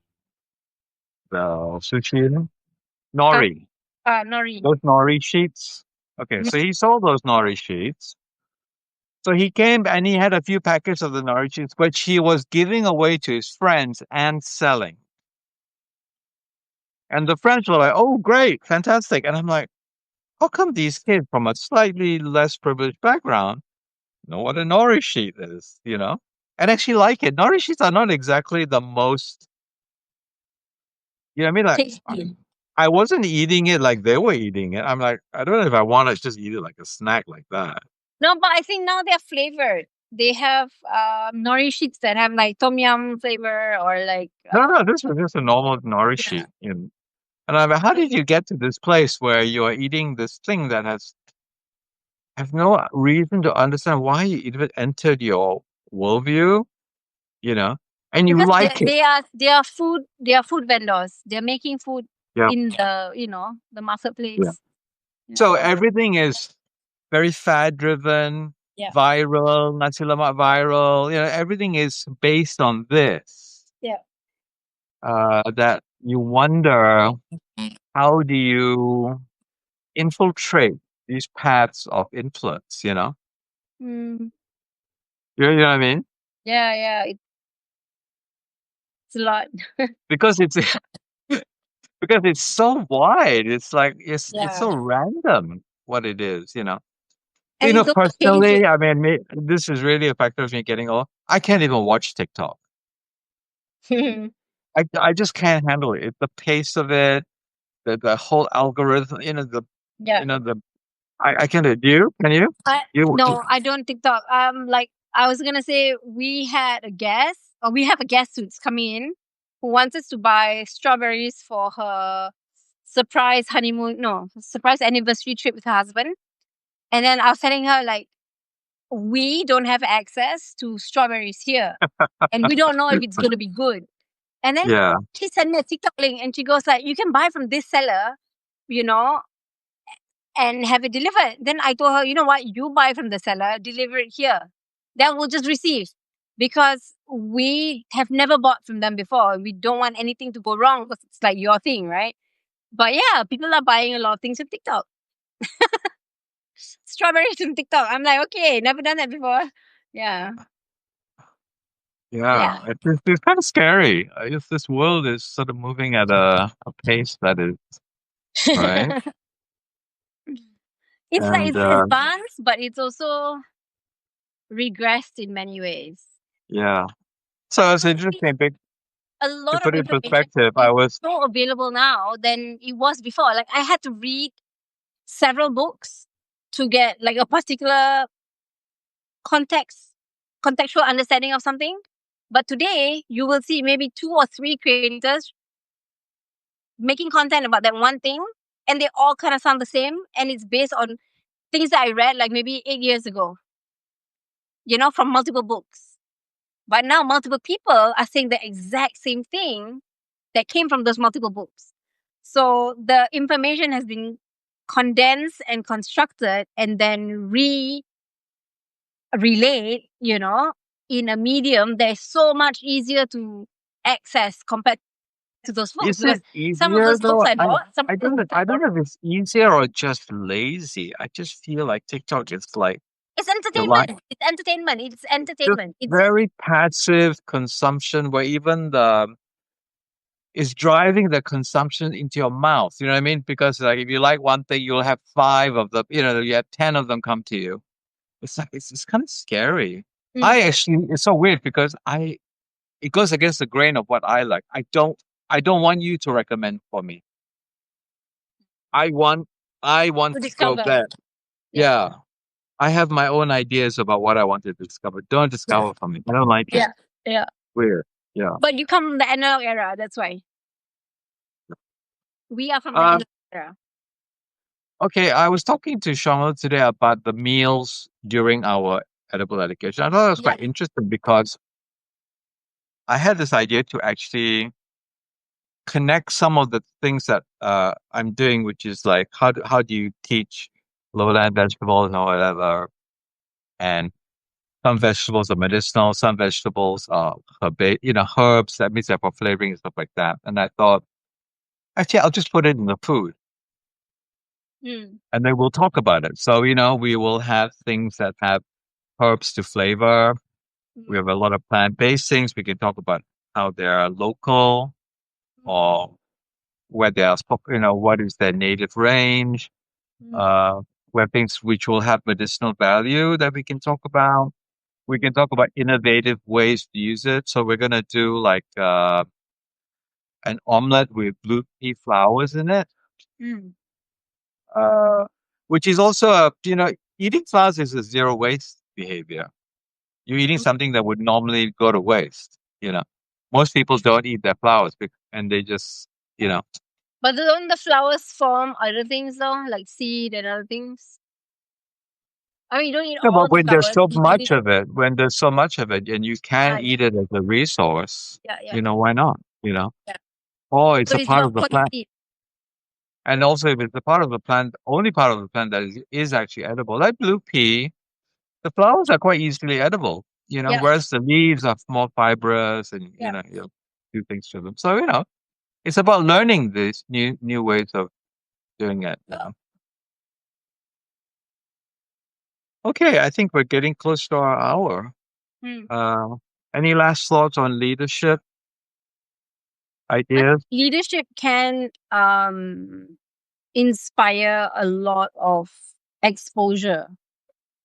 sushi in? Uh, Nori. Nori. Those nori sheets. Okay, so he sold those nori sheets. So he came and he had a few packets of the nori sheets, which he was giving away to his friends and selling. And the friends were like, "Oh, great, fantastic!" And I'm like, "How come these kids from a slightly less privileged background know what a nori sheet is? And actually like it. Nori sheets are not exactly the most, what I mean? Like, Tasty. I wasn't eating it like they were eating it. I'm like, I don't know if I want to just eat it like a snack like that. No, but I think now they're flavored. They have nori sheets that have like tom yum flavor or like No, this was just a normal nori yeah. sheet. And I'm like, how did you get to this place where you're eating this thing that have no reason to understand why you even entered your worldview, you know, and you Because like it. they are food vendors. They're making food Yeah. in the Yeah. marketplace. So Yeah. everything is very fad driven, Yeah. viral, nasi lemak viral, everything is based on this. Yeah. That you wonder, how do you infiltrate these paths of influence? Mm, You know what I mean? yeah, yeah. It's a lot. Because it's because it's so wide. It's like it's Yeah. so random what it is. And it's also changing. Personally, I mean, this is really a factor of me getting old. I can't even watch TikTok. I just can't handle it. The pace of it, the whole algorithm, Yeah. the I can't do it. Do you? Can you? I You No, I don't TikTok. Like I was gonna say, we had a guest, or we have a guest who's coming in who wants us to buy strawberries for her surprise anniversary trip with her husband. And then I was telling her like, we don't have access to strawberries here, and we don't know if it's gonna be good. And then yeah. she sent me a TikTok link, and she goes like, you can buy from this seller, you know, and have it delivered. Then I told her, you know what, you buy from the seller, deliver it here. Then we'll just receive. Because we have never bought from them before. We don't want anything to go wrong because it's like your thing, right? But yeah, people are buying a lot of things from TikTok. Strawberries from TikTok. I'm like, okay, never done that before. Yeah. Yeah, Yeah. it's kind of scary. I guess this world is sort of moving at a pace that is right, It's like and it's advanced, but it's also regressed in many ways. yeah. So it's Honestly, interesting. a To lot of put it in information perspective, I is was so available now than it was before. Like I had to read several books to get like a particular context, contextual understanding of something. But today, you will see maybe two or three creators making content about that one thing, and they all kind of sound the same, and it's based on things that I read like maybe 8 years ago. From multiple books. But now multiple people are saying the exact same thing that came from those multiple books. So the information has been condensed and constructed and then relayed, in a medium that is so much easier to access compared to those books Is because it some of easier those books though? I bought, some I of those don't know. books I I don't borrowed. know if it's easier or just lazy. I just feel like TikTok is like It's the like entertainment. It's entertainment. It's just entertainment. It's very passive consumption where even the is driving the consumption into your mouth. You know what I mean? Because like if you like one thing, you'll have five of them. You have 10 of them come to you. It's like it's kind of scary. mm, It's so weird because I it goes against the grain of what I like. I don't want you to recommend for me. I want I to want to go discover. there. Yeah. Yeah. I have my own ideas about what I want to discover. Don't discover for me. I don't like it. Yeah. Yeah. Weird. Yeah. But you come from the analog era. That's why we are from the Uh, analog era. okay. I was talking to Shama today about the meals during our edible education. I thought it was Yeah. quite interesting because I had this idea to actually connect some of the things that I'm doing, which is like how do you teach lowland vegetables or whatever, and some vegetables are medicinal, some vegetables are herbs. That means they're for flavoring and stuff like that. And I thought, actually, I'll just put it in the food, Mm. and then we'll talk about it. So we will have things that have herbs to flavor. We have Mm. a lot of plant-based things. We can talk about how they are local or where they are, what is their native range, Mm. uh, where things which will have medicinal value that we can talk about. We can talk about innovative ways to use it. So we're gonna do like an omelet with blue pea flowers in it, Mm. uh, which is also eating flowers is a zero waste behavior. You're eating Mm. something that would normally go to waste. Most people don't eat their flowers and they just you know But don't the flowers form other things though, like seed and other things? I mean, you don't eat No, all but the flowers. You only when there's so much of it, and you can yeah, eat it as a resource, yeah, yeah, why not? yeah. Or it's So a it's part of not the plant. quality. And also, if it's a part of the plant, only part of the plant that is actually edible, like blue pea, the flowers are quite easily edible, Yeah, whereas the leaves are more fibrous and, yeah. you do things to them. So, it's about learning these new ways of doing it. Okay, I think we're getting close to our hour. Hmm. Uh, any last thoughts on leadership I think ideas? leadership can inspire a lot of exposure,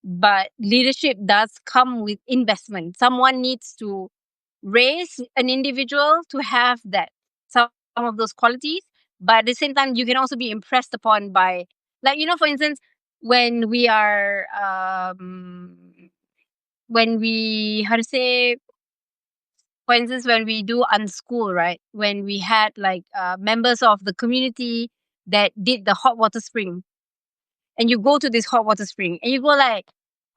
but leadership does come with investment. Someone needs to raise an individual to have that some of those qualities, but at the same time you can also be impressed upon by, like, for instance, when we are when we how to say for instance, when we do unschool, right, when we had like members of the community that did the hot water spring, and you go to this hot water spring and you go like,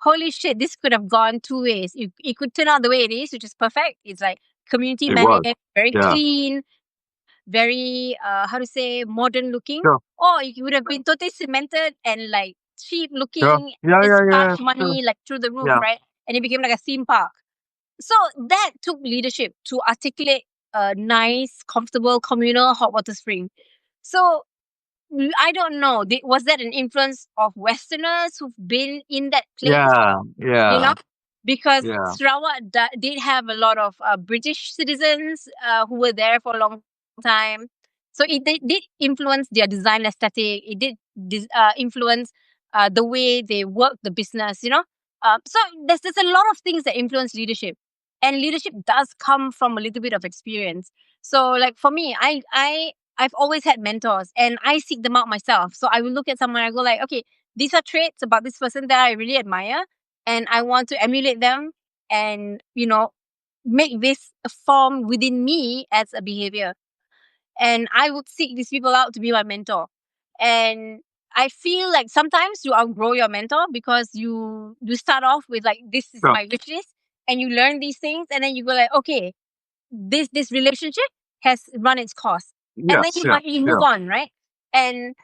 holy shit, this could have gone two ways. It could turn out the way it is, which is perfect. It's like community It was. managed, very Yeah. clean, very how to say, modern looking. Sure. Or it would have been totally cemented and like cheap Sure. looking, Yeah, just yeah, yeah. charge Sure. money like through the roof, Yeah. right? And it became like a theme park. So that took leadership to articulate a nice, comfortable, communal hot water spring. So I don't know. Was that an influence of Westerners who've been in that place? Yeah. You know, Yeah. because Yeah. Sarawak did have a lot of British citizens who were there for a long time. So did influence their design aesthetic. It did influence the way they work the business. So there's a lot of things that influence leadership, and leadership does come from a little bit of experience. So like for me, I've always had mentors, and I seek them out myself. So I will look at someone, I go like, okay, these are traits about this person that I really admire, and I want to emulate them, and make this a form within me as a behavior. And I would seek these people out to be my mentor. And I feel like sometimes you outgrow your mentor, because you start off with like, this is Sure. my wish list, and you learn these things, and then you go like, okay, this relationship has run its course, and then Yes. you Yeah. might you move Yeah. on, right? And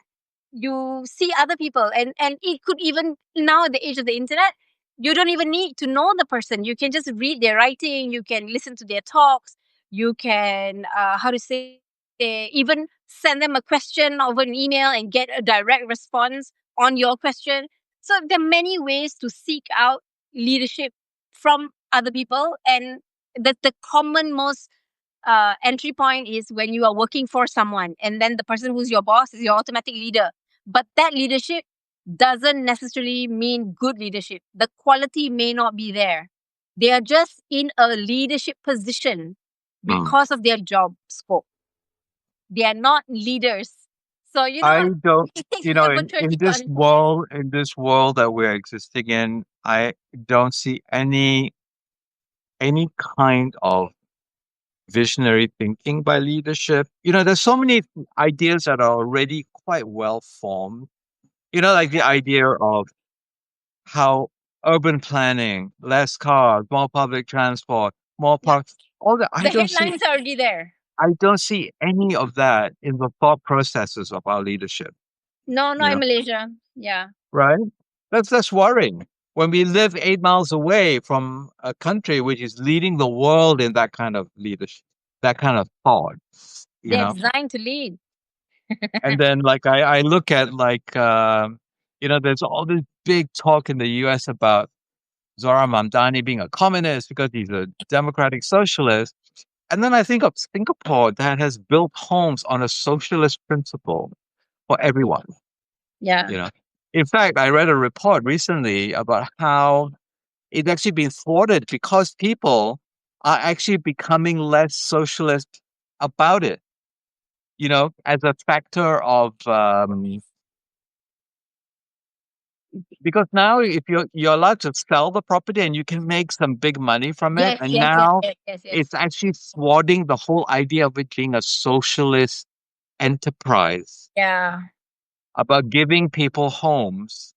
you see other people, and it could even, now at the age of the internet, you don't even need to know the person. You can just read their writing, you can listen to their talks, you can how to say, even send them a question over an email and get a direct response on your question. So there are many ways to seek out leadership from other people, and the common most entry point is when you are working for someone, and then the person who's your boss is your automatic leader. But that leadership doesn't necessarily mean good leadership. The quality may not be there. They are just in a leadership position Mm. because of their job scope. They are not leaders. So, I don't, it takes a bit of maturity to understand. in this world that we're existing in, I don't see any kind of visionary thinking by leadership. There's so many ideas that are already quite well formed. Like the idea of how urban planning, less cars, more public transport, more Yeah. parks, all that. The headlines are already there. I don't see any of that in the thought processes of our leadership, No, you not in know, Malaysia. Yeah. right? That's worrying. When we live 8 miles away from a country which is leading the world in that kind of leadership, that kind of thought, you They're know. designed to lead. And then like I look at like there's all this big talk in the US about Zora Mamdani being a communist because he's a democratic socialist. And then I think of Singapore that has built homes on a socialist principle for everyone, Yeah. you know. In fact, I read a report recently about how it's actually been thwarted because people are actually becoming less socialist about it, as a factor of because now if you're allowed to sell the property and you can make some big money from it, Yes, and yes, yes, now yes, yes, yes. it's actually thwarting the whole idea of it being a socialist enterprise Yeah. about giving people homes.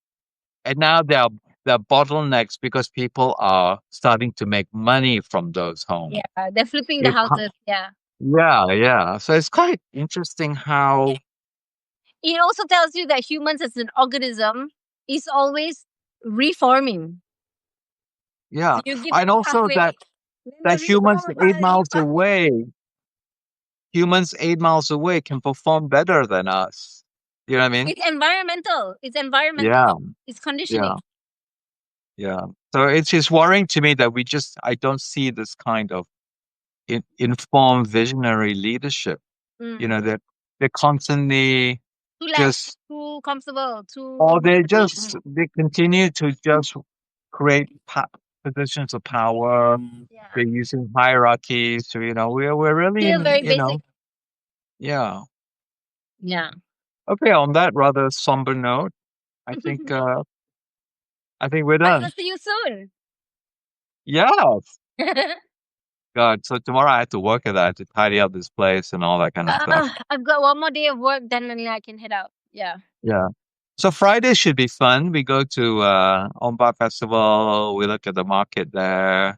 And now there are bottlenecks because people are starting to make money from those homes. Yeah. They're flipping the It, houses. Yeah. yeah, yeah. So it's quite interesting how, It also tells you that humans as an organism is always reforming. yeah, You give and them also pathway, then they that reform a new pathway. humans 8 miles away can perform better than us. You know what I mean? It's environmental. It's Yeah, environmental. It's yeah, conditioning. yeah. So it's just worrying to me that I don't see this kind of informed visionary leadership. Mm. They're constantly Too lax, just, too comfortable, or too. they continue to just create positions of power. Yeah. They're using hierarchies. So, we're really Still in, very basic. yeah. Yeah. Okay, on that rather somber note, I think we're I will done. see you soon. Yeah. God, so tomorrow I have to work at that, I have to tidy up this place and all that kind of stuff. I've got one more day of work, then I can head out. Yeah. Yeah. So Friday should be fun. We go to Ombak Festival, we look at the market there,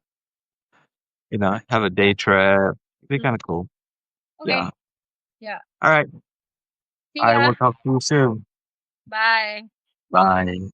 have a day trip. It'd be Mm. kind of cool. Okay. Yeah. Yeah. All right. See I ya. will talk to you soon. Bye. Bye.